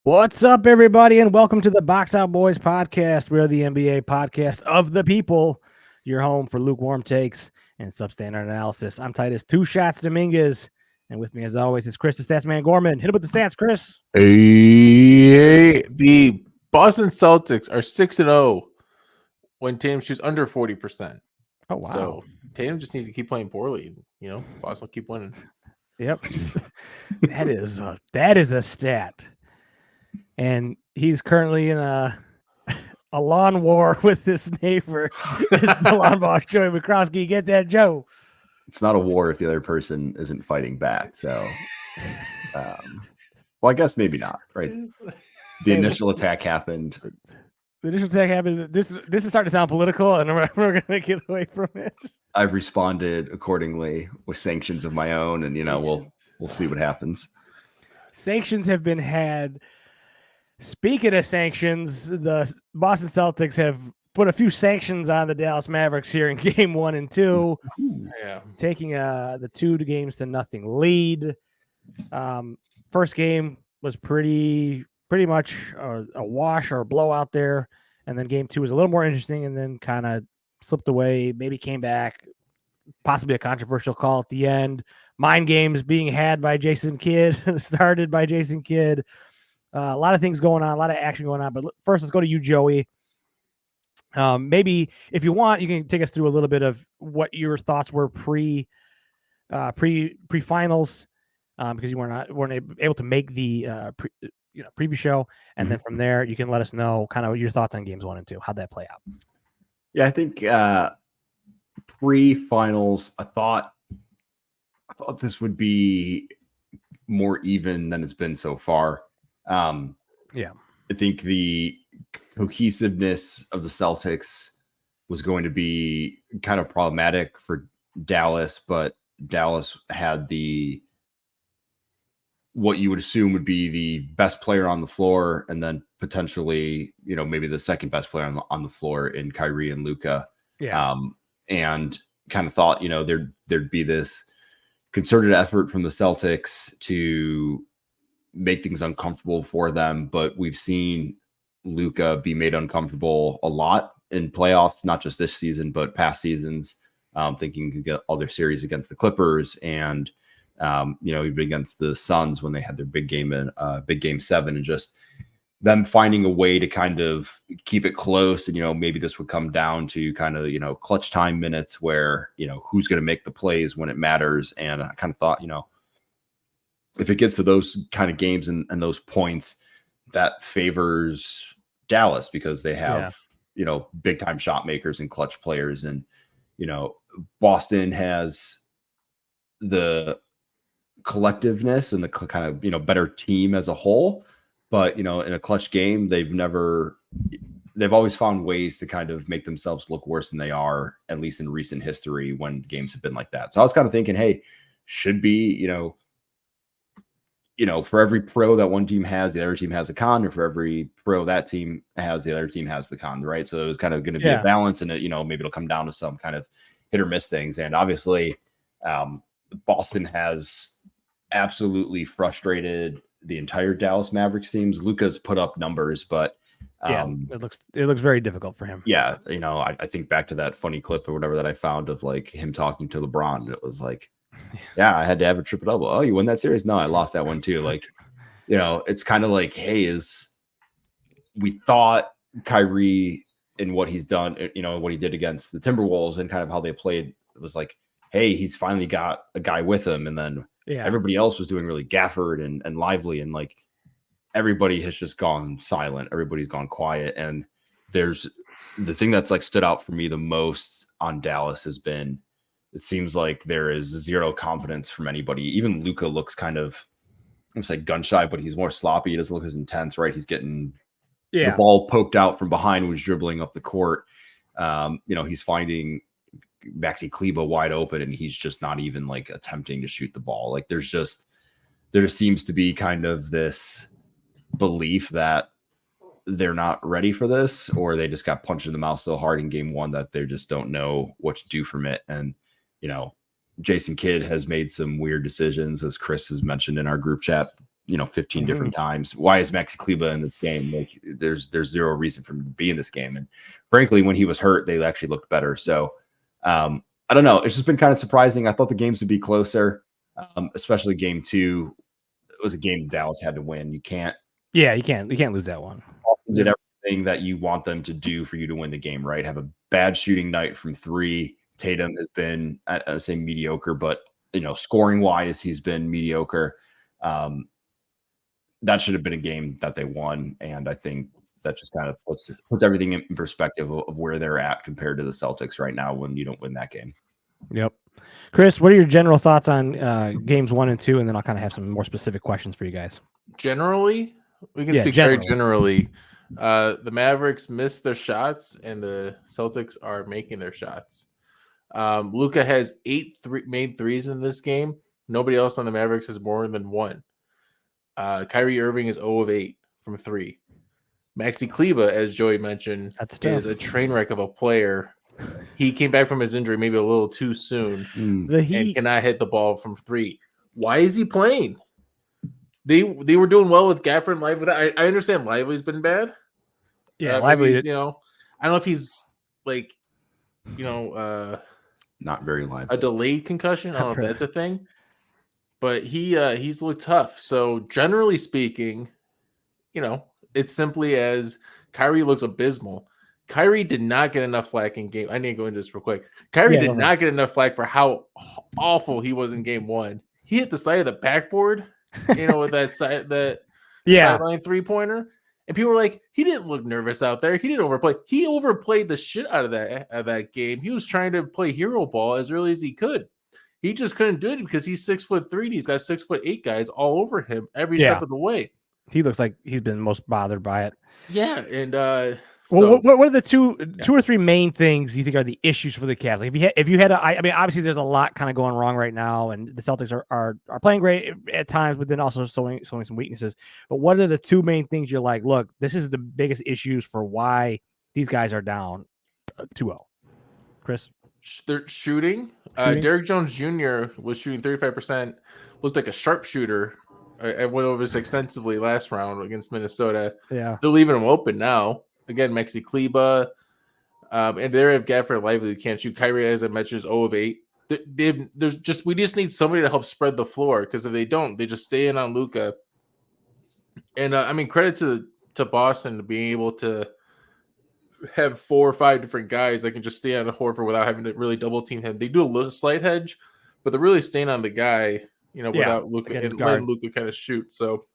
What's up, everybody, and welcome to the Box Out Boys podcast. We're the NBA podcast of the people. Your home for lukewarm takes and substandard analysis. I'm Titus Two Shots Dominguez, and with me, as always, is Chris the Stats Man Gorman. Hit him with the stats, Chris. The Boston Celtics are 6-0 when Tatum shoots under 40%. Oh wow! So Tatum just needs to keep playing poorly. Boston will keep winning. Yep, that is a stat. And he's currently in a lawn war with his neighbor. It's the lawn boss, Joey McCroskey. Get that, Joe? It's not a war if the other person isn't fighting back. So, well, I guess maybe not, right? The initial attack happened. The initial attack happened. This is starting to sound political, and we're going to get away from it. I've responded accordingly with sanctions of my own, and we'll see what happens. Sanctions have been had. Speaking of sanctions, the Boston Celtics have put a few sanctions on the Dallas Mavericks here in game 1 and 2, taking the 2-0 lead. First game was pretty much a wash or a blowout there, and then game 2 was a little more interesting, and then kind of slipped away, maybe came back, possibly a controversial call at the end. Mind games being had by Jason Kidd, started by Jason Kidd. A lot of things going on, a lot of action going on. But first, let's go to you, Joey. Maybe if you want, you can take us through a little bit of what your thoughts were pre-finals, because you weren't able to make the preview show, and then from there you can let us know kind of your thoughts on games 1 and 2. How'd that play out? Yeah, I think pre-finals, I thought this would be more even than it's been so far. I think the cohesiveness of the Celtics was going to be kind of problematic for Dallas, but Dallas had what you would assume would be the best player on the floor, and then potentially, maybe the second best player on the floor in Kyrie and Luka. And kind of thought, there'd be this concerted effort from the Celtics to make things uncomfortable for them, but we've seen Luka be made uncomfortable a lot in playoffs, not just this season, but past seasons. Thinking he could get all their series against the Clippers and, even against the Suns when they had their big game 7, and just them finding a way to kind of keep it close. And, maybe this would come down to kind of, clutch time minutes where, who's going to make the plays when it matters. And I kind of thought, if it gets to those kind of games and those points, that favors Dallas because they have, big time shot makers and clutch players. And, Boston has the collectiveness and the kind of, better team as a whole. But, in a clutch game, they've always found ways to kind of make themselves look worse than they are, at least in recent history when games have been like that. So I was kind of thinking, hey, should be, for every pro that one team has, the other team has a con, or for every pro that team has, the other team has the con, right? So it was kind of going to be a balance, and maybe it'll come down to some kind of hit or miss things. And obviously, Boston has absolutely frustrated the entire Dallas Mavericks teams. Luka's put up numbers, but it looks very difficult for him. Yeah, I think back to that funny clip or whatever that I found of like him talking to LeBron, and it was like, yeah, I had to have a triple double. Oh, you won that series? No, I lost that one too. Like, it's kind of like, hey, we thought Kyrie and what he's done, what he did against the Timberwolves and kind of how they played, it was like, hey, he's finally got a guy with him. And then everybody else was doing really Gafford and lively, and like everybody has just gone silent. Everybody's gone quiet. And there's the thing that's like stood out for me the most on Dallas has been, it seems like there is zero confidence from anybody. Even Luka looks kind of, I'm gonna say gun shy, but he's more sloppy. He doesn't look as intense, right? He's getting the ball poked out from behind when he's dribbling up the court. He's finding Maxi Kleber wide open, and he's just not even like attempting to shoot the ball. Like there just seems to be kind of this belief that they're not ready for this, or they just got punched in the mouth so hard in game 1 that they just don't know what to do from it. And Jason Kidd has made some weird decisions, as Chris has mentioned in our group chat 15 different times. Why is Maxi Kleber in this game? Like there's zero reason for him to be in this game. And frankly, when he was hurt, they actually looked better. So I don't know. It's just been kind of surprising. I thought the games would be closer, especially game 2. It was a game Dallas had to win. You can't lose that one. Austin did everything that you want them to do for you to win the game, right? Have a bad shooting night from 3. Tatum has been, I'd say mediocre, but scoring wise, he's been mediocre. That should have been a game that they won, and I think that just kind of puts everything in perspective of where they're at compared to the Celtics right now when you don't win that game. Yep. Chris, what are your general thoughts on games 1 and 2, and then I'll kind of have some more specific questions for you guys. Generally, we can speak very generally. The Mavericks missed their shots, and the Celtics are making their shots. Luka has 8 made threes in this game. Nobody else on the Mavericks has more than 1. Kyrie Irving is 0 of 8 from 3. Maxi Kleber, as Joey mentioned, is a train wreck of a player. He came back from his injury maybe a little too soon and cannot hit the ball from 3. Why is he playing? They were doing well with Gafford and Lively. I understand Lively's been bad. Yeah, Lively. I don't know if he's like, not very lively. A delayed concussion. I don't know if that's a thing. But he's looked tough. So generally speaking, it's simply as Kyrie looks abysmal. Kyrie did not get enough flack in game. I need to go into this real quick. Kyrie did not get enough flack for how awful he was in game 1. He hit the side of the backboard, with that sideline 3-pointer. And people were like, he didn't look nervous out there. He didn't overplay. He overplayed the shit out of that game. He was trying to play hero ball as early as he could. He just couldn't do it because he's 6'3" and he's got 6'8" guys all over him every step of the way. He looks like he's been most bothered by it. Yeah, and what are the two or three main things you think are the issues for the Cavs? Like if you had I mean, obviously there's a lot kind of going wrong right now, and the Celtics are playing great at times, but then also showing some weaknesses. But what are the 2 main things you're like, look, this is the biggest issues for why these guys are down 2-0? Chris? They're shooting. Derrick Jones Jr. was shooting 35%. Looked like a sharpshooter. I went over this extensively last round against Minnesota. Yeah, they're leaving him open now. Again, Maxi Kleber, and they have Gafford and Lively who can't shoot. Kyrie, as I mentioned, is 0 of 8. We just need somebody to help spread the floor, because if they don't, they just stay in on Luka. And credit to Boston to being able to have 4 or 5 different guys that can just stay on Horford without having to really double team him. They do a little slight hedge, but they're really staying on the guy, without Luka and letting Luka kind of shoot. So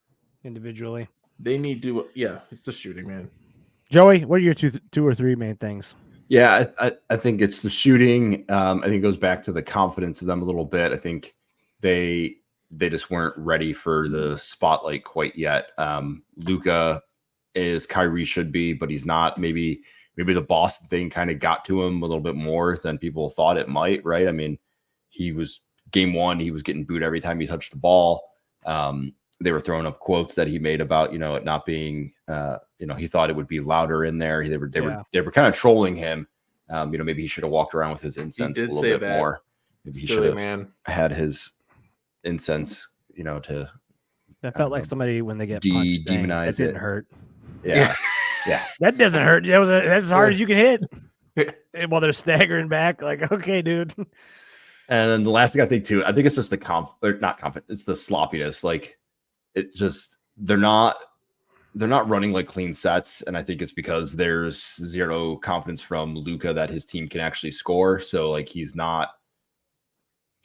individually, they need to. Yeah, it's the shooting, man. Joey, what are your two or three main things? Yeah, I think it's the shooting. I think it goes back to the confidence of them a little bit. I think they just weren't ready for the spotlight quite yet. Luka is Kyrie should be, but he's not. Maybe the Boston thing kind of got to him a little bit more than people thought it might, right? I mean, he was game 1, he was getting booed every time he touched the ball. They were throwing up quotes that he made about, it not being, he thought it would be louder in there. They were kind of trolling him. Maybe he should have walked around with his incense a little bit more. Maybe he should have had his incense, to. That felt like somebody when they get punched. Demonize that didn't hurt. Yeah. Yeah. That doesn't hurt. That's as hard as you can hit. While they're staggering back, like, okay, dude. And then the last thing I think too, I think it's just it's the sloppiness. Like, it just they're not running like clean sets, and I think it's because there's zero confidence from Luka that his team can actually score. So like he's not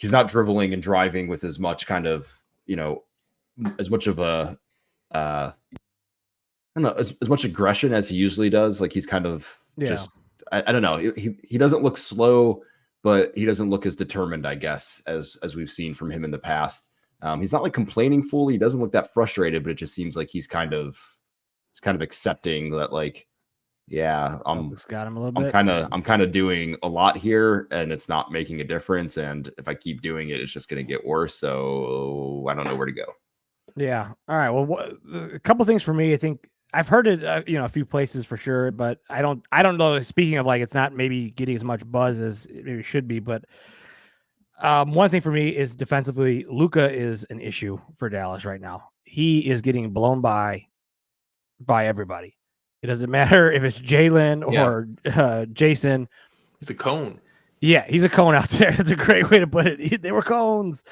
dribbling and driving with as much kind of as much of a I don't know, as much aggression as he usually does. Like he's kind of just I don't know. He doesn't look slow, but he doesn't look as determined, I guess, as we've seen from him in the past. He's not like complaining fully. He doesn't look that frustrated, but it just seems like he's kind of accepting that, like, yeah, got him a little bit. I'm kind of doing a lot here, and it's not making a difference. And if I keep doing it, it's just going to get worse. So I don't know where to go. Yeah. All right. Well, a couple things for me. I think I've heard it, a few places for sure, but I don't know. Speaking of, like, it's not maybe getting as much buzz as it maybe should be, but one thing for me is defensively, Luka is an issue for Dallas right now. he is getting blown by everybody. It doesn't matter if it's Jalen or Jason. He's a cone. Yeah, he's a cone out there. That's a great way to put it. They were cones.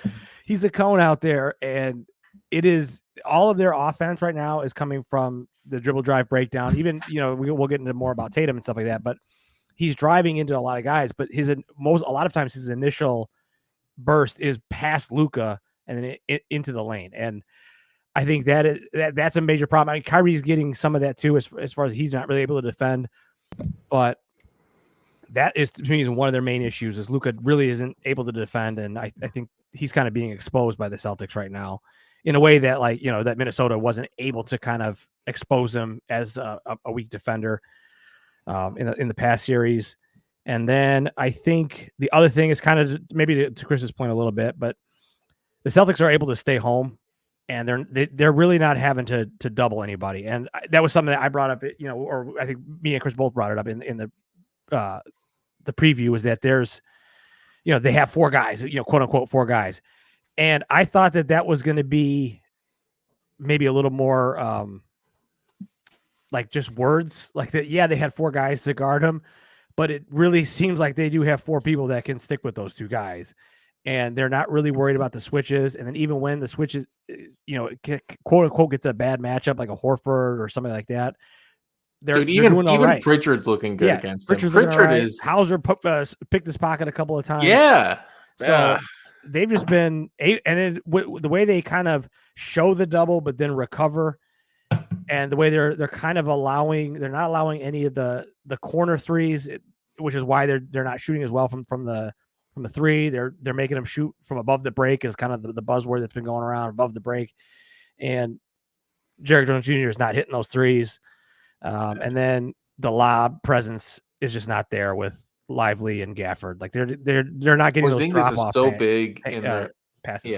He's a cone out there, and it is all of their offense right now is coming from the dribble drive breakdown. Even we'll get into more about Tatum and stuff like that, but he's driving into a lot of guys. But a lot of times his initial burst is past Luka and then into the lane, and I think that's a major problem. I mean, Kyrie's getting some of that too, as far as he's not really able to defend. But that is, to me, is one of their main issues. Is Luka really isn't able to defend, and I think he's kind of being exposed by the Celtics right now, in a way that that Minnesota wasn't able to kind of expose him as a weak defender in the past series. And then I think the other thing is kind of maybe to Chris's point a little bit, but the Celtics are able to stay home. And they're really not having to double anybody, and that was something that I brought up. Or I think me and Chris both brought it up in the preview. Was that there's, they have four guys, quote unquote 4 guys, and I thought that was going to be maybe a little more like just words, like that. Yeah, they had 4 guys to guard him, but it really seems like they do have 4 people that can stick with those 2 guys. And they're not really worried about the switches. And then even when the switches, quote unquote, gets a bad matchup like a Horford or something like that, they're doing all right. Pritchard's looking good against him. Pritchard is Hauser picked his pocket a couple of times. Yeah. So they've just been, and then the way they kind of show the double, but then recover, and the way they're kind of they're not allowing any of the corner threes, which is why they're not shooting as well from the 3. They're making them shoot from above the break is kind of the buzzword that's been going around, above the break. And Jerry Jones Jr. is not hitting those threes. And then the lob presence is just not there with Lively and Gafford. Like they're not getting those drop off. So big in there. Passes.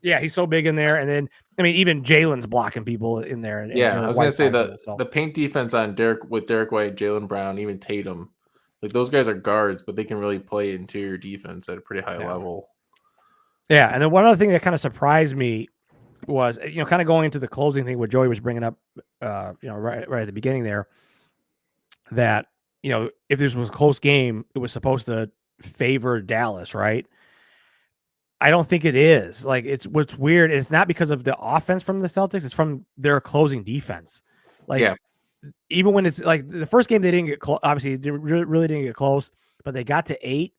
Yeah. He's so big in there. And then, I mean, even Jalen's blocking people in there. And I was going to say the paint defense on Derek White, Jaylen Brown, even Tatum. Like those guys are guards, but they can really play interior defense at a pretty high level. Yeah, and then one other thing that kind of surprised me was, kind of going into the closing thing, what Joey was bringing up, right at the beginning there, that if this was a close game, it was supposed to favor Dallas, right? I don't think it is. Like what's weird. It's not because of the offense from the Celtics; it's from their closing defense. Even when it's like the first game, they didn't get close. Obviously, they really didn't get close, but they got to 8,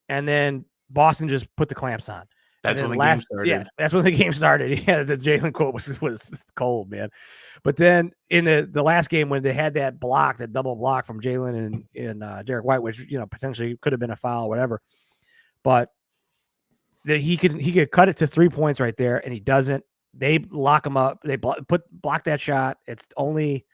and then Boston just put the clamps on. That's when the game started. Yeah, that's when the game started. Yeah, the Jalen quote was cold, man. But then in the last game when they had that double block from Jalen and Derek White, which potentially could have been a foul, or whatever, but he could cut it to 3 points right there, and he doesn't. They lock him up. They block that shot. It's only.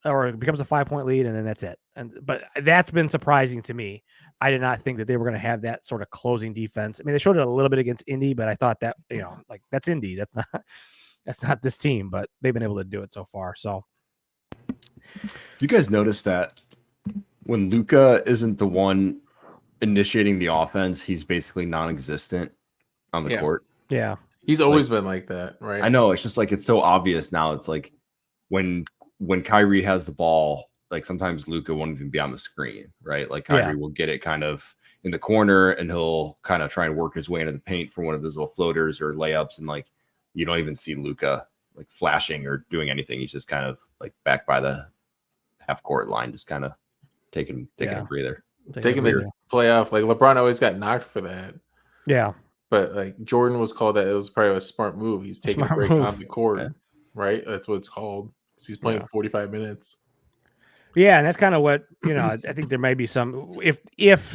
Or it becomes a 5-point lead, and then that's it. But that's been surprising to me. I did not think that they were going to have that sort of closing defense. I mean, they showed it a little bit against Indy, but I thought that that's Indy. That's not this team. But they've been able to do it so far. So, you guys notice that when Luka isn't the one initiating the offense, he's basically non-existent on the court. Yeah, he's always been like that, right? I know. It's just like it's so obvious now. It's like when Kyrie has the ball, like sometimes Luka won't even be on the screen, right? Like Kyrie will get it kind of in the corner and he'll kind of try and work his way into the paint for one of his little floaters or layups. And like, you don't even see Luka like flashing or doing anything. He's just kind of like back by the half court line, just kind of taking a breather. Taking the playoff. Like LeBron always got knocked for that. Yeah. But like Jordan was called that. It was probably a smart move. He's taking a break off the court, right? That's what it's called. He's playing 45 minutes. Yeah, and that's kind of what I think there may be some if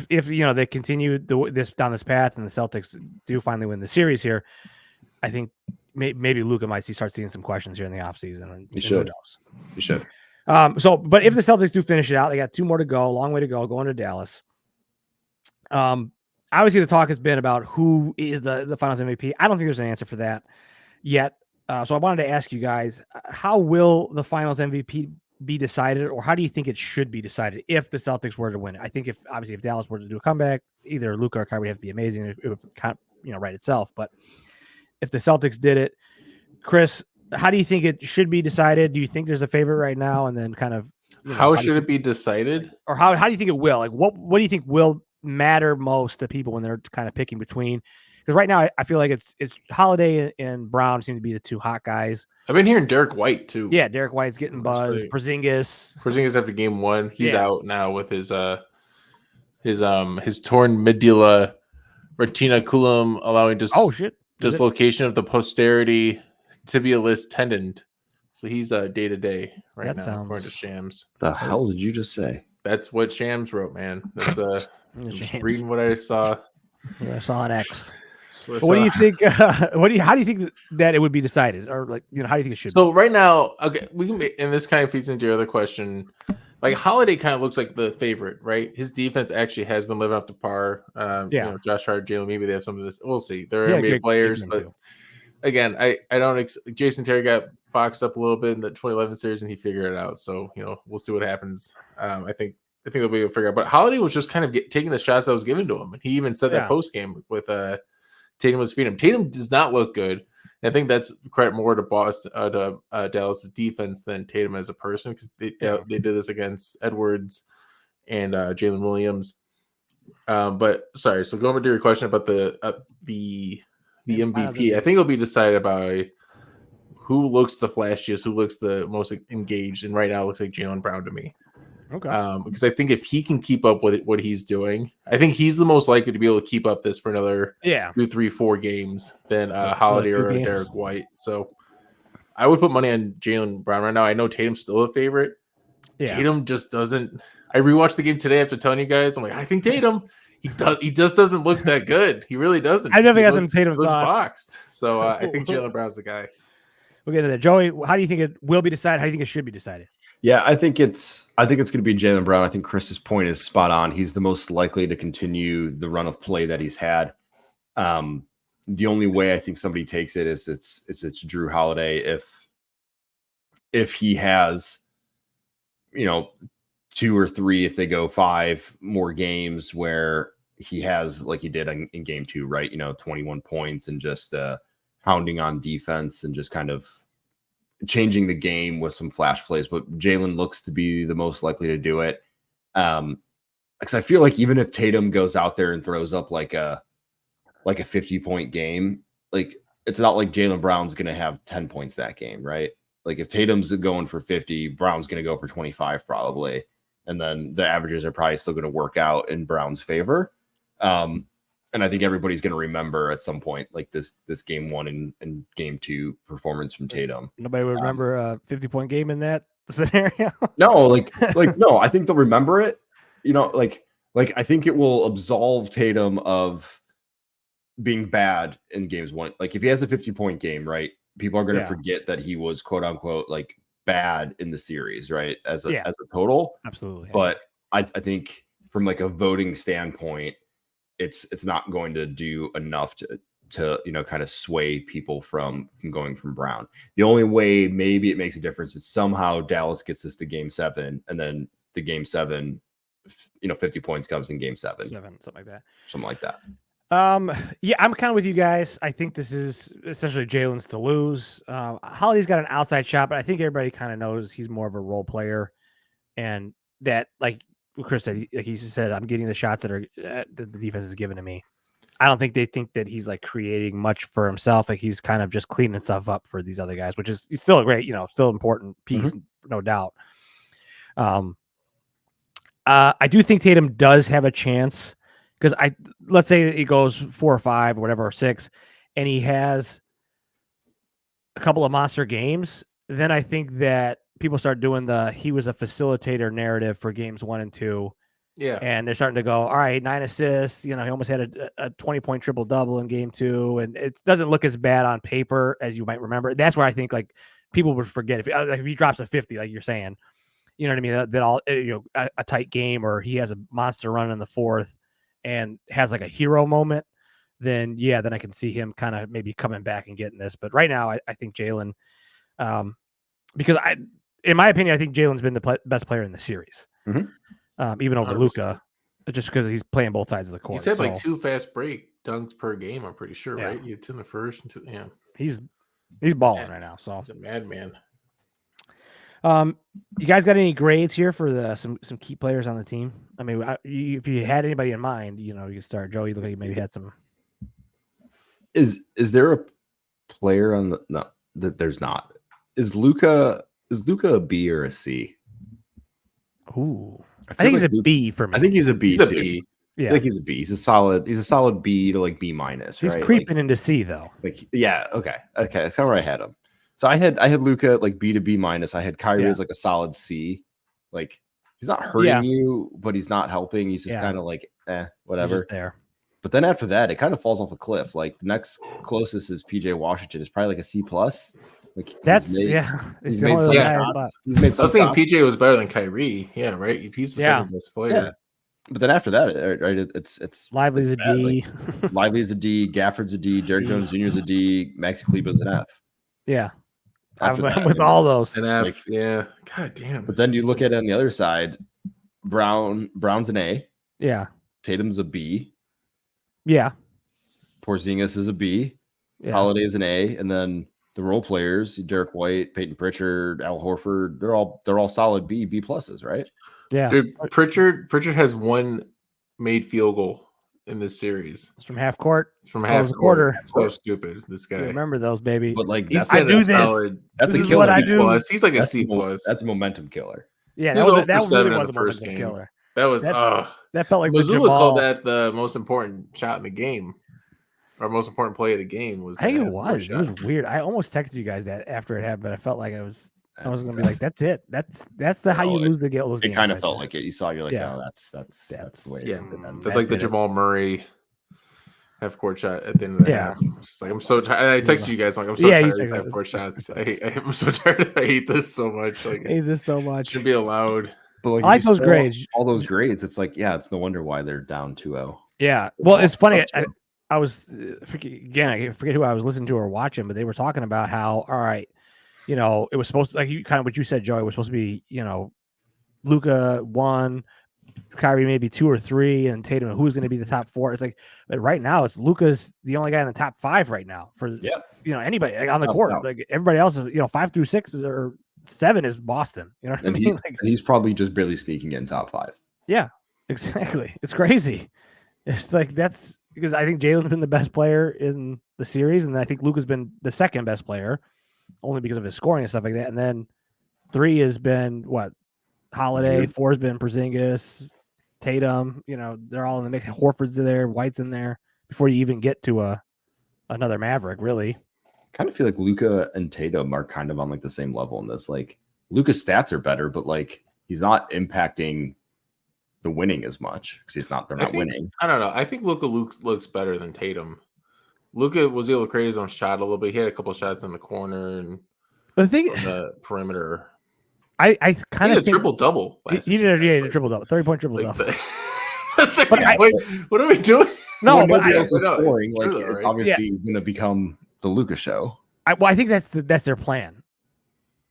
they continue down this path and the Celtics do finally win the series here. I think maybe Luka might start seeing some questions here in the offseason. He should. But if the Celtics do finish it out, they got 2 more to go, a long way to go, going to Dallas. Obviously, the talk has been about who is the Finals MVP. I don't think there's an answer for that yet. So I wanted to ask you guys, how will the Finals MVP be decided, or how do you think it should be decided if the Celtics were to win it? I think if Dallas were to do a comeback, either Luka or Kyrie would have to be amazing. It would kind of, write itself. But if the Celtics did it, Chris, how do you think it should be decided? Do you think there's a favorite right now, and then kind of how should it be decided, or how do you think it will? Like, what do you think will matter most to people when they're kind of picking between? Because right now I feel like it's Holiday and Brown seem to be the two hot guys. I've been hearing Derek White too. Yeah, Derek White's getting buzz. Porzingis after game 1, he's out now with his torn medulla retinaculum, allowing dislocation of the posterior tibialis tendon. So he's day to day right now, according to Shams. The hell did you just say? That's what Shams wrote, man. That's just reading what I saw. Yeah, I saw an X. What do you think? How do you think that it would be decided, or how do you think it should? So right now, okay, we can. And this kind of feeds into your other question. Like Holiday kind of looks like the favorite, right? His defense actually has been living up to par. Josh Hart, Jalen, maybe they have some of this. We'll see. They're NBA players, but again, I don't. Jason Terry got boxed up a little bit in the 2011 series, and he figured it out. So we'll see what happens. I think they'll be able to figure out. But Holiday was just kind of taking the shots that was given to him, and he even said that post game with Tatum was feeding him. Tatum does not look good. And I think that's credit more to Dallas' defense than Tatum as a person, because they did this against Edwards and Jalen Williams. But sorry, so going to your question about the MVP, I think it'll be decided by who looks the flashiest, who looks the most engaged, and right now it looks like Jaylen Brown to me. Okay. Because I think if he can keep up with what he's doing, I think he's the most likely to be able to keep up this for another 2, 3, 4 games than Holiday or Derek White. So I would put money on Jaylen Brown right now. I know Tatum's still a favorite. Yeah. Tatum just doesn't. I rewatched the game today after telling you guys. I'm like, I think Tatum. He just doesn't look that good. He really doesn't. I definitely got some Tatum looks boxed. So I think Jaylen Brown's the guy. We'll get into that. Joey, how do you think it will be decided? How do you think it should be decided? Yeah, I think it's going to be Jaylen Brown. I think Chris's point is spot on. He's the most likely to continue the run of play that he's had. The only way I think somebody takes it is it's Drew Holiday. If he has, 2 or 3, if they go 5 more games where he has, like he did in game 2, right? 21 points and just hounding on defense and just kind of changing the game with some flash plays. But Jaylen looks to be the most likely to do it. Because I feel like even if Tatum goes out there and throws up like a 50-point game, like it's not like Jaylen Brown's going to have 10 points that game, right? Like if Tatum's going for 50, Brown's going to go for 25 probably. And then the averages are probably still going to work out in Brown's favor. And I think everybody's going to remember at some point, like this game 1 and game 2 performance from Tatum. Nobody would remember a 50-point game in that scenario. No, no, I think they'll remember it. I think it will absolve Tatum of being bad in games 1. Like if he has a 50-point game, right? People are going to forget that he was quote unquote like bad in the series, right? As a total. Absolutely. But I think from like a voting standpoint, it's not going to do enough to kind of sway people from going from Brown. The only way maybe it makes a difference is somehow Dallas gets this to game 7, and then the game 7, 50 points comes in game 7. Something like that. Yeah, I'm kind of with you guys. I think this is essentially Jalen's to lose. Holiday's got an outside shot, but I think everybody kind of knows he's more of a role player, and that, like Chris said, he said, I'm getting the shots that the defense is giving to me. I don't think they think that he's like creating much for himself. Like he's kind of just cleaning stuff up for these other guys, which is still a great, still important piece, no doubt. I do think Tatum does have a chance, because let's say he goes 4 or 5 or whatever, or 6, and he has a couple of monster games. Then I think that people start doing he was a facilitator narrative for games 1 and 2. Yeah. And they're starting to go, all right, 9 assists. He almost had a 20-point triple-double in game 2. And it doesn't look as bad on paper as you might remember. That's where I think like people would forget if he drops a 50, like you're saying, you know what I mean? That all, a tight game, or he has a monster run in the 4th and has like a hero moment, then I can see him kind of maybe coming back and getting this. But right now I think Jaylen, because in my opinion, I think Jalen's been the best player in the series, even over 100%. Luka, just because he's playing both sides of the court. He's had like 2 fast break dunks per game, I'm pretty sure, right? You 2 in the first and 2, yeah. He's He's balling right now. So he's a madman. You guys got any grades here for some key players on the team? I mean, if you had anybody in mind, you can start. Joey, look like you maybe had some. Is there a player on the no? That there's not. Is Luca a B or a C? Ooh, I think he's a B for me. I think he's a B. He's a B. Yeah, I think he's a B. He's a solid B to like B minus. He's right? creeping into C though. Yeah. Okay. That's kind of where I had him. So I had Luca like B to B minus. I had Kyrie as like a solid C. Like he's not hurting you, but he's not helping. He's just kind of like whatever. He's just there. But then after that, it kind of falls off a cliff. Like the next closest is PJ Washington. Is probably like a C plus. Like he's made some shots. He's made some. I was thinking PJ was better than Kyrie. Yeah, right. He's the second best player. Yeah. But then after that, right? It's Lively's a D. Like, Lively's a D. Gafford's a D. Derrick Jones Jr. is a D. Maxi Kleber's an F. Yeah. With all those. An F. Yeah. God damn. But then you look at it on the other side. Brown's an A. Yeah. Tatum's a B. Yeah. Porzingis is a B. Yeah. Holiday's an A, and then the role players, Derek White, Peyton Pritchard, Al Horford, they're all solid B pluses, right? Yeah. Dude, Pritchard has one made field goal in this series. It's from half court. It's from half quarter. That's so stupid. This guy. Remember those, baby. But like I do this. That's this is what I do. Plus. He's like a C plus. That's a momentum killer. Yeah, that really was a momentum killer. That was that felt like Mazzulla called that the most important shot in the game. Our most important play of the game was. I think it was. It was weird. I almost texted you guys that after it happened, but I felt like I was gonna be like, "That's it. That's how you lose the game." It kind of felt like it. You saw, you're like, "Oh, that's the way." Yeah, that's like the Jamal Murray half court shot at the end of the half. Just like I'm so tired. I texted you guys like I'm so tired of these half court shots. I'm so tired. I hate this so much. Like I hate this so much. Should be allowed. But like, I like those grades. All those grades. It's like, it's no wonder why they're down 2-0. Yeah. Well, it's funny. I was I forget who I was listening to or watching, but they were talking about how, all right, it was supposed to, like kind of what you said, Joey, was supposed to be, Luka 1, Kyrie maybe 2 or 3, and Tatum, who's going to be the top 4. It's like, but right now it's Luka's the only guy in the top 5 right now for anybody on the court. Like everybody else is 5 through 6 or 7 is Boston. You know what I mean? Like, he's probably just barely sneaking in top 5. Yeah, exactly. It's crazy. It's like that's because I think Jalen's been the best player in the series, and I think Luka's been the second best player, only because of his scoring and stuff like that. And then 3 has been Holiday, 4 has been Porzingis, Tatum. They're all in the mix. Horford's there, White's in there before you even get to another Maverick. Really, kind of feel like Luka and Tatum are kind of on like the same level in this. Like Luka's stats are better, but like he's not impacting the winning as much because they're not winning. I don't know. I think Luka looks better than Tatum. Luka was able to create his own shot a little bit. He had a couple of shots in the corner and on the perimeter. I kind of triple double. He did a triple double, 30-point triple double. What are we doing? No, but nobody else is scoring. Like it's obviously going to become the Luka show. I think that's their plan.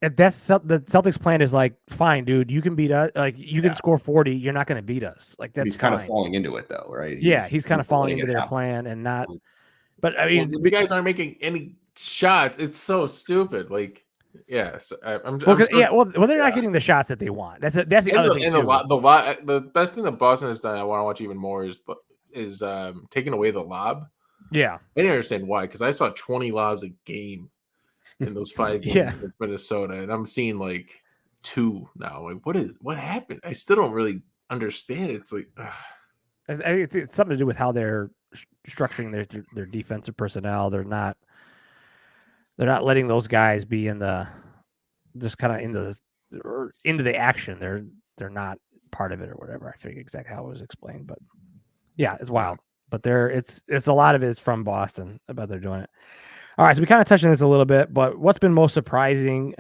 That's the Celtics' plan is like, fine, dude, you can beat us. Like you can score 40, you're not going to beat us. Like that's he's kind of falling into it though, right? He's kind of falling into their plan and not. But I mean, you guys aren't making any shots. It's so stupid. Like, yes, I'm. Well, they're not getting the shots that they want. That's the other thing. And the best thing that Boston has done, I want to watch even more, is taking away the lob. Yeah, I didn't understand why, because I saw 20 lobs a game in those 5 games with Minnesota, and I'm seeing like 2 now. Like, what happened? I still don't really understand it. It's like, I think it's something to do with how they're structuring their defensive personnel. They're not letting those guys be in the just kind of into the action. They're not part of it or whatever. I forget exactly how it was explained, but yeah, it's wild. But it's a lot of it is from Boston about they're doing it. All right, so we kind of touched on this a little bit, but what's been most surprising?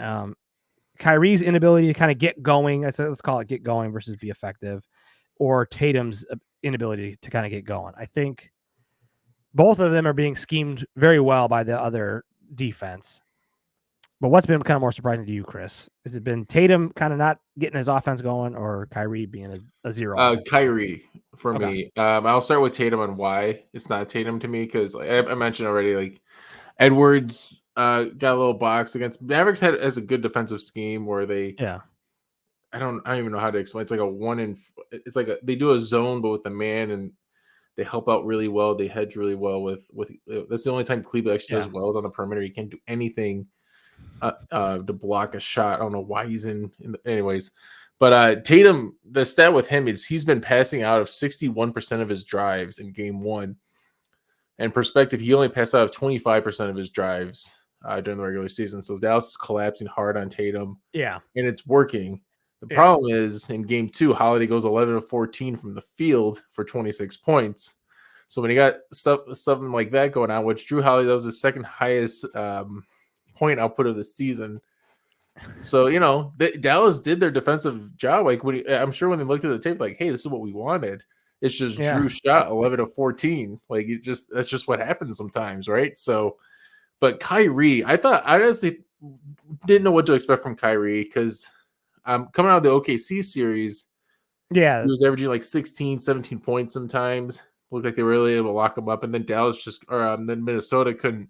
Kyrie's inability to kind of get going. Let's call it get going versus be effective, or Tatum's inability to kind of get going. I think both of them are being schemed very well by the other defense. But what's been kind of more surprising to you, Chris? Has it been Tatum kind of not getting his offense going, or Kyrie being a zero? Kyrie for me. I'll start with Tatum and why it's not Tatum to me, because I mentioned already, like Edwards got a little box against Mavericks has a good defensive scheme where they I don't even know how to explain. It's like it's like they do a zone but with the man, and they help out really well. They hedge really well with that's the only time Cleveland actually does well is on the perimeter. He can't do anything to block a shot. I don't know why he's anyways. But Tatum, the stat with him is he's been passing out of 61% of his drives in game 1. And perspective, he only passed out of 25% of his drives during the regular season. So Dallas is collapsing hard on Tatum. Yeah. And it's working. The problem is in game 2, Holiday goes 11 of 14 from the field for 26 points. So when you got something like that going on, which Drew Holiday, that was the second highest point output of the season. So, Dallas did their defensive job. Like I'm sure when they looked at the tape, like, hey, this is what we wanted. It's just Drew shot 11 of 14. Like that's just what happens sometimes, right? So, but Kyrie, I honestly didn't know what to expect from Kyrie because coming out of the OKC series, he was averaging like 16, 17 points sometimes. Looked like they were really able to lock him up, and then then Minnesota couldn't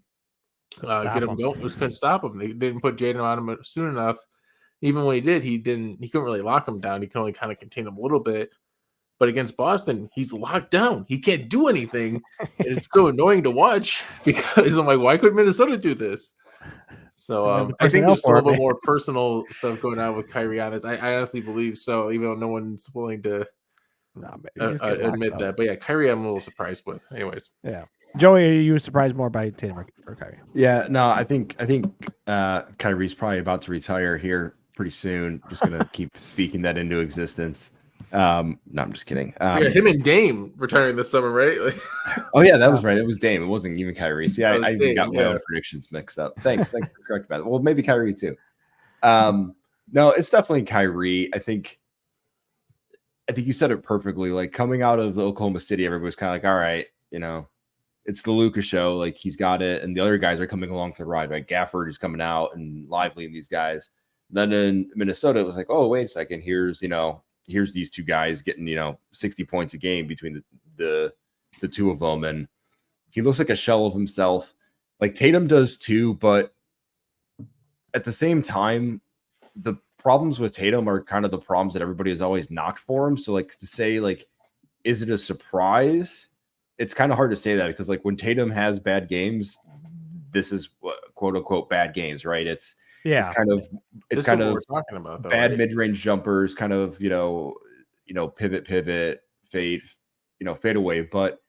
get him going. Couldn't stop him. They didn't put Jaden on him soon enough. Even when he did, he couldn't really lock him down. He could only kind of contain him a little bit. But against Boston, he's locked down. He can't do anything. And it's so annoying to watch because I'm like, why couldn't Minnesota do this? So I think there's a little bit more personal stuff going on with Kyrie on this. I honestly believe so, even though no one's willing to admit that. But yeah, Kyrie, I'm a little surprised with. Anyways. Yeah. Joey, are you surprised more by Tatum or Kyrie? Yeah, no, I think Kyrie's probably about to retire here pretty soon. Just gonna keep speaking that into existence. No, I'm just kidding. Him and Dame retiring this summer, right? Oh yeah, that was right. It was Dame. It wasn't even Kyrie. See, I even got my own predictions mixed up. Thanks for correcting that. Well, maybe Kyrie too. No, it's definitely Kyrie. I think you said it perfectly. Like coming out of the Oklahoma City, everybody's kind of like, all right, it's the Luka show. Like he's got it, and the other guys are coming along for the ride. Right, Gafford is coming out and Lively and these guys. Then in Minnesota, it was like, oh wait a second, here's these two guys getting 60 points a game between the two of them, and he looks like a shell of himself. Like Tatum does too, but at the same time, the problems with Tatum are kind of the problems that everybody has always knocked for him. So like to say like, is it a surprise? It's kind of hard to say that because like when Tatum has bad games, this is quote unquote bad games, right? It's kind of what we're talking about, though, bad right? mid-range jumpers, kind of pivot, fade away. But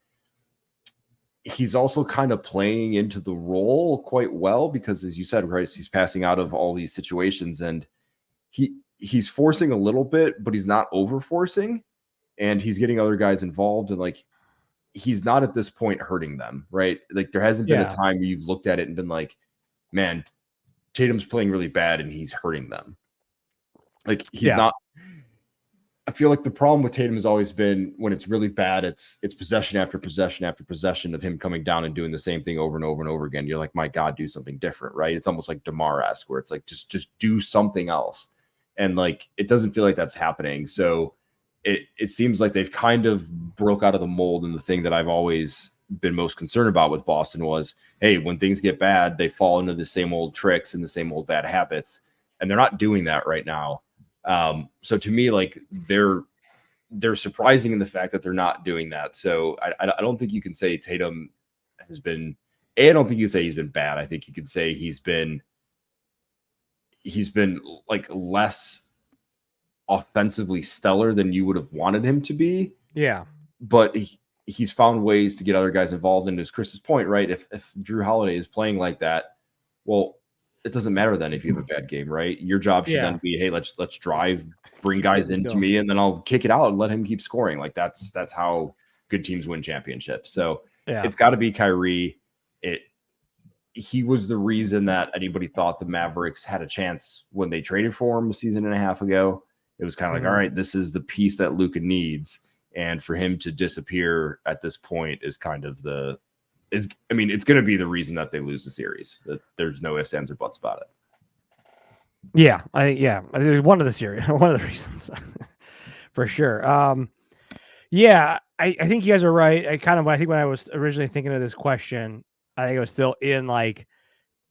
he's also kind of playing into the role quite well because, as you said, right, he's passing out of all these situations and he's forcing a little bit, but he's not over forcing, and he's getting other guys involved, and like he's not at this point hurting them, right? Like there hasn't been a time where you've looked at it and been like, man, Tatum's playing really bad and he's hurting them. Like he's not. I feel like the problem with Tatum has always been when it's really bad, it's possession after possession after possession of him coming down and doing the same thing over and over and over again. You're like, my God, do something different, right? It's almost like DeMar-esque where it's like just do something else. And like it doesn't feel like that's happening. So it seems like they've kind of broke out of the mold. And the thing that I've always been most concerned about with Boston was, hey, when things get bad, they fall into the same old tricks and the same old bad habits. And they're not doing that right now. So to me, like they're surprising in the fact that they're not doing that. So I don't think you can say Tatum has been, I don't think you can say he's been bad. I think you could say he's been like less offensively stellar than you would have wanted him to be. Yeah. But he's found ways to get other guys involved. And as Chris's point, right? If Drew Holiday is playing like that, well, it doesn't matter then if you have a bad game, right? Your job should then be, hey, let's drive, bring guys into me, and then I'll kick it out and let him keep scoring. Like that's how good teams win championships. So it's got to be Kyrie. He was the reason that anybody thought the Mavericks had a chance when they traded for him a season and a half ago. It was kind of like, all right, this is the piece that Luka needs. And for him to disappear at this point is kind of it's going to be the reason that they lose the series. There's no ifs, ands, or buts about it. Yeah, I think one of the reasons for sure. I think you guys are right. I think when I was originally thinking of this question, I think it was still in like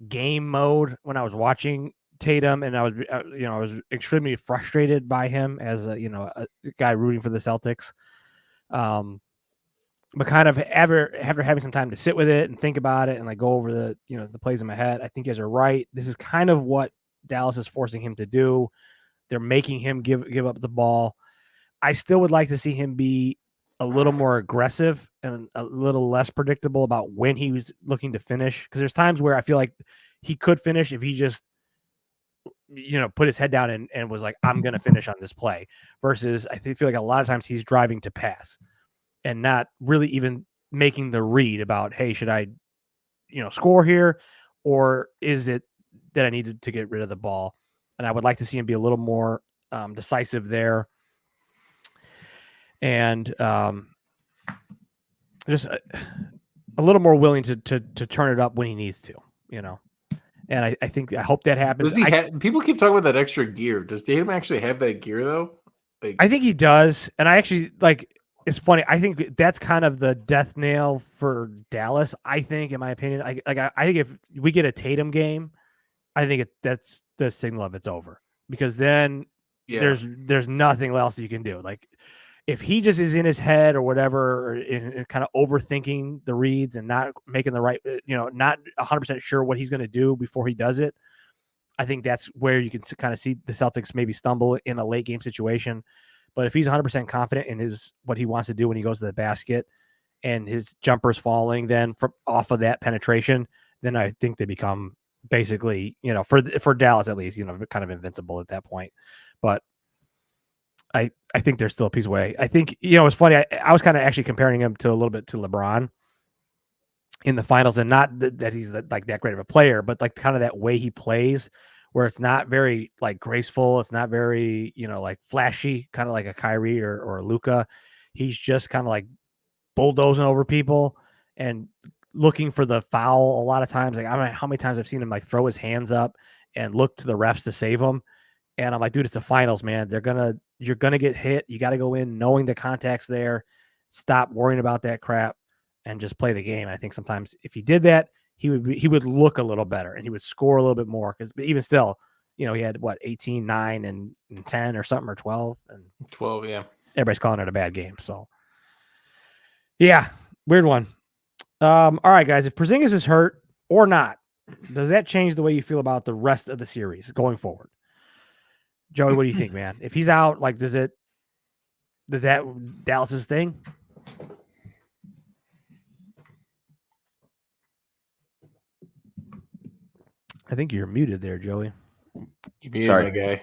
game mode when I was watching Tatum, and I was I was extremely frustrated by him as a guy rooting for the Celtics. But kind of after having some time to sit with it and think about it and like go over the the plays in my head, I think you guys are right. This is kind of what Dallas is forcing him to do. They're making him give up the ball. I still would like to see him be a little more aggressive and a little less predictable about when he was looking to finish. Because there's times where I feel like he could finish if he just put his head down and was like, I'm going to finish on this play. Versus I feel like a lot of times he's driving to pass and not really even making the read about, hey, should I, score here? Or is it that I needed to get rid of the ball? And I would like to see him be a little more decisive there. And just a little more willing to turn it up when he needs to, And I hope that happens. Does he people keep talking about that extra gear. Does Tatum actually have that gear though? I think he does. And I actually it's funny. I think that's kind of the death nail for Dallas. I think, in my opinion, I think if we get a Tatum game, I think that's the signal of it's over, because then there's nothing else you can do. Like if he just is in his head or whatever, or kind of overthinking the reads and not making the right, not 100% sure what he's going to do before he does it, I think that's where you can kind of see the Celtics maybe stumble in a late game situation. But if he's 100% confident in what he wants to do when he goes to the basket and his jumper's falling then off of that penetration, then I think they become basically, for Dallas at least, kind of invincible at that point. But I think there's still a piece away. I think, it's funny. I was kind of actually comparing him to a little bit to LeBron in the finals, and not that he's like that great of a player, but like kind of that way he plays, where it's not very like graceful. It's not very, like flashy, kind of like a Kyrie or a Luka. He's just kind of like bulldozing over people and looking for the foul a lot of times. Like, I don't know how many times I've seen him like throw his hands up and look to the refs to save him. And I'm like, dude, it's the finals, man. You're going to get hit. You got to go in knowing the contact's there. Stop worrying about that crap and just play the game. I think sometimes if he did that, he would look a little better and he would score a little bit more. Because even still, he had 18, 9, and 10 or something, or 12. And 12, yeah. Everybody's calling it a bad game. So, yeah, weird one. All right, guys. If Porzingis is hurt or not, does that change the way you feel about the rest of the series going forward? Joey, what do you think, man? If he's out, like, does that Dallas's thing? I think you're muted there, Joey. You muted my guy.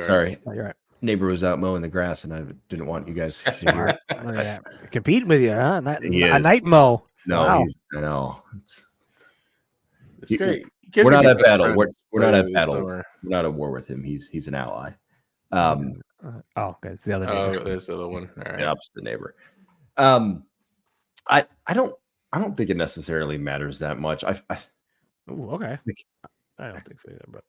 Sorry. Oh, you're right. Neighbor was out mowing the grass, and I didn't want you guys to see her. Look at that. Competing with you, huh? A night mow. No, wow. I know. It's great. We're not at battle. We're not at battle. We're not at war with him. He's an ally. Okay, it's the other neighbor. Oh, there's the other one. All right. The opposite neighbor. I don't think it necessarily matters that much. Ooh, okay. I don't think so either, but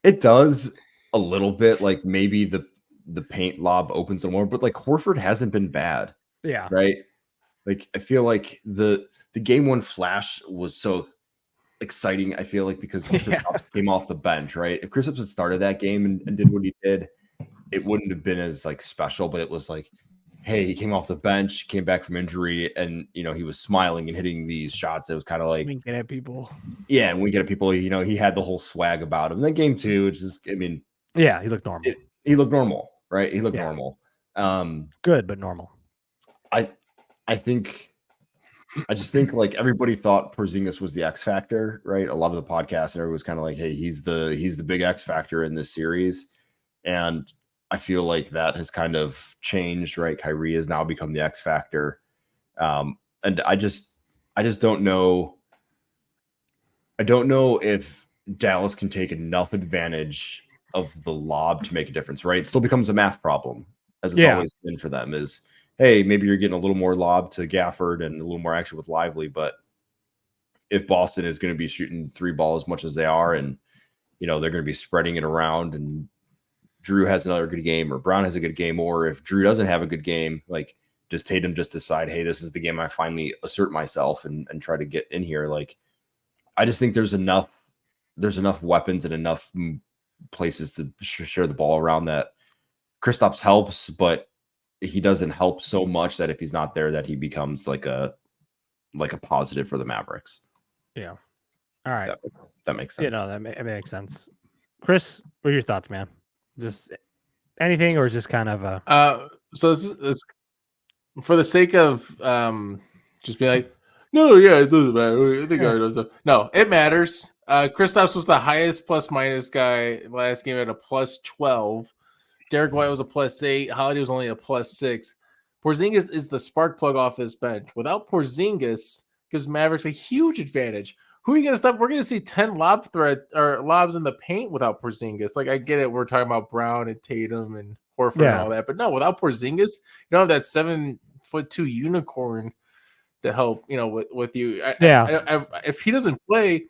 it does a little bit. Like maybe the paint lob opens more, but like Horford hasn't been bad. Yeah. Right. Like I feel like the game one flash was so exciting. I feel like because Kristaps came off the bench, right? If Kristaps had started that game and did what he did, it wouldn't have been as like special. But it was like, hey, he came off the bench, came back from injury, and he was smiling and hitting these shots. It was kind of like winking at people. Yeah, and winking at people. He had the whole swag about him. And then game two, it's just, I mean, yeah, he looked normal. He looked normal, right? He looked normal. Good, but normal. I just think like everybody thought Porzingis was the X factor, right? A lot of the podcasts, everyone was kind of like, hey, he's the big X factor in this series. And I feel like that has kind of changed, right? Kyrie has now become the X factor. And I just don't know. I don't know if Dallas can take enough advantage of the lob to make a difference, right? It still becomes a math problem, as it's always been for them, is, hey, maybe you're getting a little more lob to Gafford and a little more action with Lively, but if Boston is going to be shooting three ball as much as they are, and they're going to be spreading it around, and Drew has another good game, or Brown has a good game, or if Drew doesn't have a good game, like, does Tatum just decide, hey, this is the game I finally assert myself and try to get in here? Like, I just think there's enough there's enough weapons and enough places to share the ball around that Kristaps helps, but he doesn't help so much that if he's not there, that he becomes like a positive for the Mavericks. Yeah. All right. That makes sense. That makes sense. Chris, what are your thoughts, man? Just anything, or is this kind of a... So this for the sake of just be like, no, yeah, it doesn't matter. The guy does. No, it matters. Kristaps was the highest plus minus guy last game at a plus 12. Derek White was a plus 8. Holiday was only a plus 6. Porzingis is the spark plug off this bench. Without Porzingis, gives Mavericks a huge advantage. Who are you going to stop? We're going to see 10 lobs in the paint without Porzingis. Like, I get it. We're talking about Brown and Tatum and Horford and all that. But no, without Porzingis, you don't have that 7'2" unicorn to help, with you. If he doesn't play,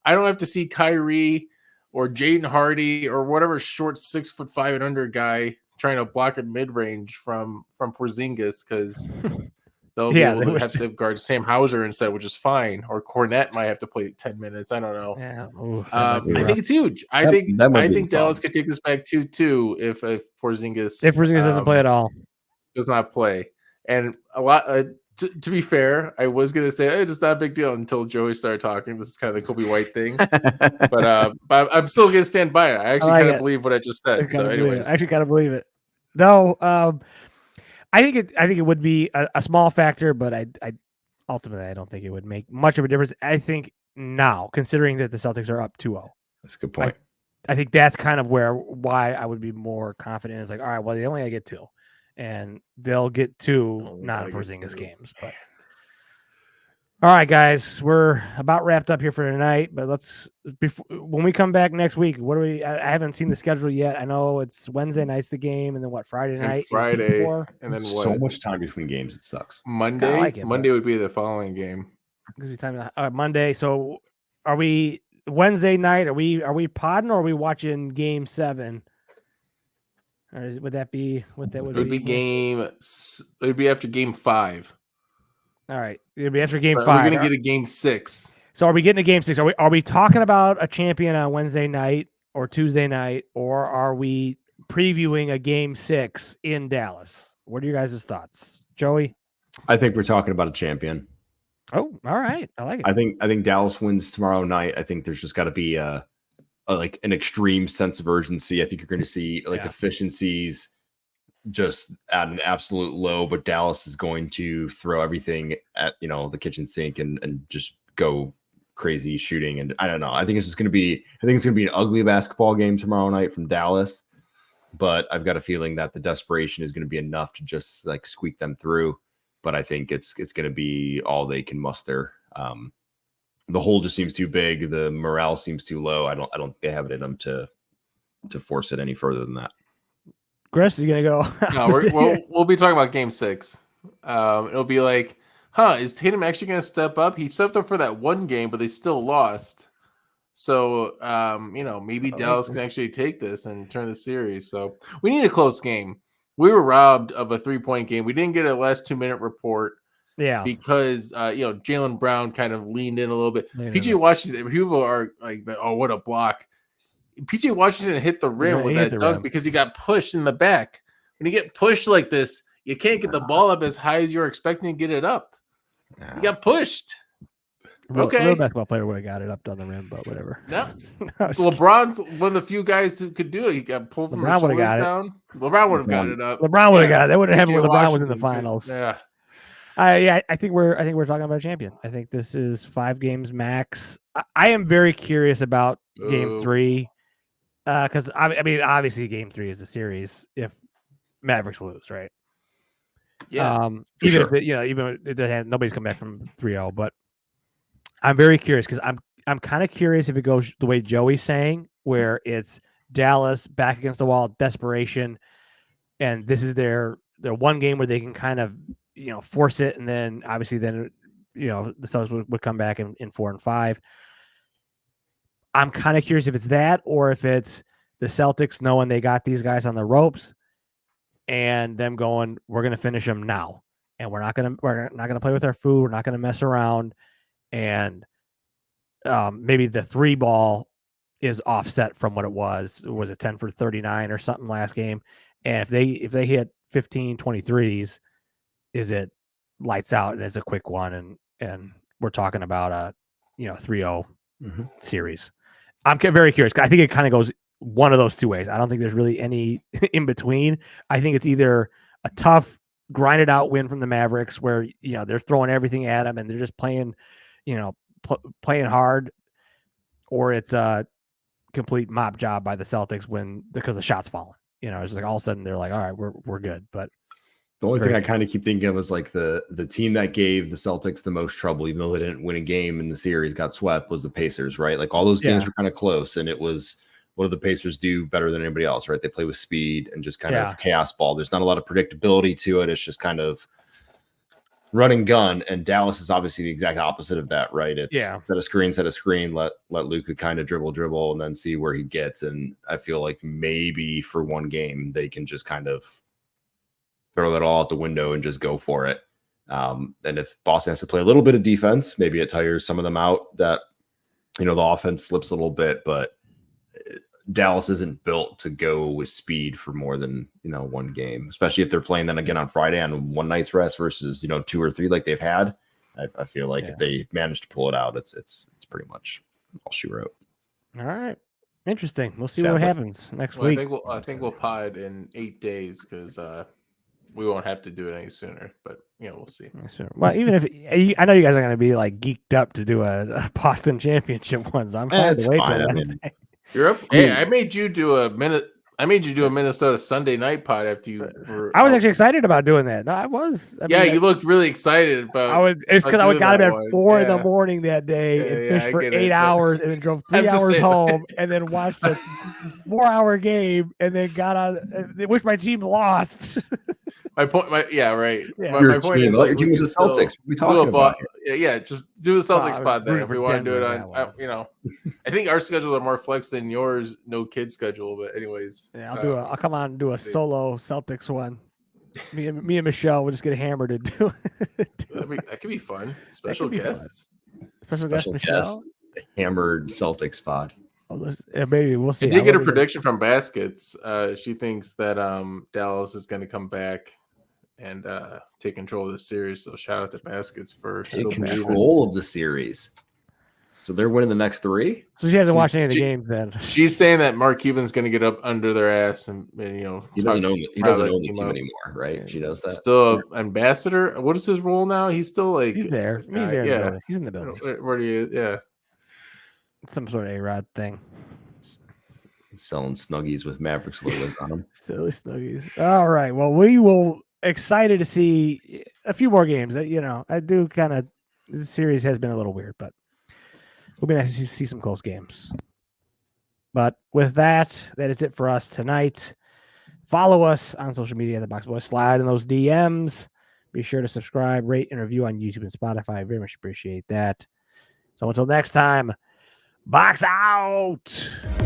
I don't have to see Kyrie or Jaden Hardy or whatever short 6'5" and under guy trying to block a mid range from Porzingis, because they'll be able to have to guard Sam Hauser instead, which is fine. Or Cornette might have to play 10 minutes. I don't know. Yeah. I think it's huge. I think Dallas could take this back 2-2 if Porzingis doesn't play at all. Does not play. And a lot. To be fair, I was gonna say it's not a big deal until Joey started talking. This is kind of the Kobe White thing, but I'm still gonna stand by it. I actually kind of believe what I just said. So, anyways, I actually kind of believe it. No, I think it would be a small factor, but I ultimately I don't think it would make much of a difference. I think now, considering that the Celtics are up 2-0, that's a good point. I think that's kind of why I would be more confident. It's like, all right, well, they only gotta get 2. And they'll get 2 non-Porzingis games. But all right, guys, we're about wrapped up here for tonight. But when we come back next week, I haven't seen the schedule yet. I know it's Wednesday night's the game, and then Friday night, and then so much time between games, it sucks. Monday would be the following game. Monday. So are we Wednesday night? Are we podding, or are we watching Game 7? Or would that be what that would be? It would be after Game 5. All right, it would be after Game 5. We're gonna get a Game 6. So are we getting a Game 6? Are we talking about a champion on Wednesday night or Tuesday night, or are we previewing a Game 6 in Dallas? What are your guys' thoughts, Joey? I think we're talking about a champion. Oh, all right, I like it. I think Dallas wins tomorrow night. I think there's just got to be like an extreme sense of urgency. I think you're going to see efficiencies just at an absolute low, but Dallas is going to throw everything at, the kitchen sink and just go crazy shooting. And I don't know. I think it's going to be an ugly basketball game tomorrow night from Dallas, but I've got a feeling that the desperation is going to be enough to just like squeak them through. But I think it's going to be all they can muster. The hole just seems too big. The morale seems too low. I don't think they have it in them to force it any further than that. Chris, you gonna go? No, we'll be talking about Game 6. It'll be like, is Tatum actually gonna step up? He stepped up for that one game, but they still lost. So maybe Dallas can actually take this and turn the series. So we need a close game. We were robbed of a 3-point game. We didn't get a last 2-minute report. Yeah, because Jaylen Brown kind of leaned in a little bit. PJ Washington, people are like, "Oh, what a block!" PJ Washington hit the rim with that dunk because he got pushed in the back. When you get pushed like this, you can't get the ball up as high as you're expecting to get it up. You got pushed. Real basketball player would have got it up on the rim, but whatever. No, LeBron's one of the few guys who could do it. He got pulled from his shoulders down. LeBron would have got it up. LeBron would have got it. They wouldn't have when LeBron was in the finals. Yeah. I think we're talking about a champion. I think this is 5 games max. I am very curious about Game 3 because I mean, obviously, Game 3 is the series if Mavericks lose, right? Yeah, even if nobody's come back from 3-0, but I'm very curious because I'm kind of curious if it goes the way Joey's saying, where it's Dallas back against the wall, desperation, and this is their one game where they can kind of force it, and then obviously the Celtics would come back in 4 and 5. I'm kind of curious if it's that or if it's the Celtics knowing they got these guys on the ropes and them going, we're going to finish them now, and we're not going to play with our food. We're not going to mess around, and maybe the 3 ball is offset from what it was. Was it 10 for 39 or something last game? And if they hit 15 23s, is it lights out and it's a quick one and we're talking about a 3-0 series. I'm very curious. I think it kind of goes one of those two ways. I don't think there's really any in between. I think it's either a tough grinded out win from the Mavericks where they're throwing everything at them and they're just playing playing hard, or it's a complete mop job by the Celtics because the shots falling. It's like all of a sudden they're like, all right, we're good. But the only thing I kind of keep thinking of is like the team that gave the Celtics the most trouble, even though they didn't win a game in the series, got swept, was the Pacers, right? Like all those games were kind of close, and it was, what do the Pacers do better than anybody else, right? They play with speed and just kind of chaos ball. There's not a lot of predictability to it. It's just kind of run and gun, and Dallas is obviously the exact opposite of that, right? It's set a screen, let Luka kind of dribble, and then see where he gets. And I feel like maybe for one game they can just kind of throw that all out the window and just go for it. And if Boston has to play a little bit of defense, maybe it tires some of them out, that the offense slips a little bit, but Dallas isn't built to go with speed for more than one game, especially if they're playing then again on Friday on one night's rest versus 2 or 3 like they've had. I feel like if they manage to pull it out, it's pretty much all she wrote. All right, interesting. We'll see what happens next week. I think we'll pod in 8 days because we won't have to do it any sooner. But we'll see. Sure. Well, even if I know you guys are going to be like geeked up to do a Boston championship ones, I'm fine to wait till Wednesday. You're up. Hey, I made you do a Minnesota Sunday night pod after you were. I was actually excited about doing that. No, I was. You looked really excited about. It's because I got up at 4 in the morning that day and fished for 8 hours and then drove 3 hours home and then watched a 4-hour game and then got on. I wish my team lost. My point, right. My point is like, your team was the Celtics. We talking about just do the Celtics spot then if we want to do it on. I think our schedules are more flex than yours. No kid schedule, but anyways. Yeah, I'll come on and do a solo Celtics one. Me and Michelle will just get hammered to do it. That could be fun. Special guests. Special guest Michelle. Hammered Celtics pod. Maybe we'll see. I did get a prediction from Baskets. She thinks that Dallas is going to come back and take control of the series. So shout out to Baskets for take control of the series. So they're winning the next 3. So she hasn't watched any of the games then. She's saying that Mark Cuban's going to get up under their ass and he doesn't own the team anymore, right? She knows that. Still ambassador. What is his role now? He's still like he's there. He's there. Yeah, he's in the building. Where do you? Yeah, it's some sort of A-Rod thing. Selling Snuggies with Mavericks logos on them. Silly Snuggies. All right. Well, we will excited to see a few more games. I do kind of. The series has been a little weird, but it'll be nice to see some close games. But with that is it for us tonight. Follow us on social media, the Box Boys. Slide in those DMs. Be sure to subscribe, rate, and review on YouTube and Spotify. I very much appreciate that. So until next time, Box out.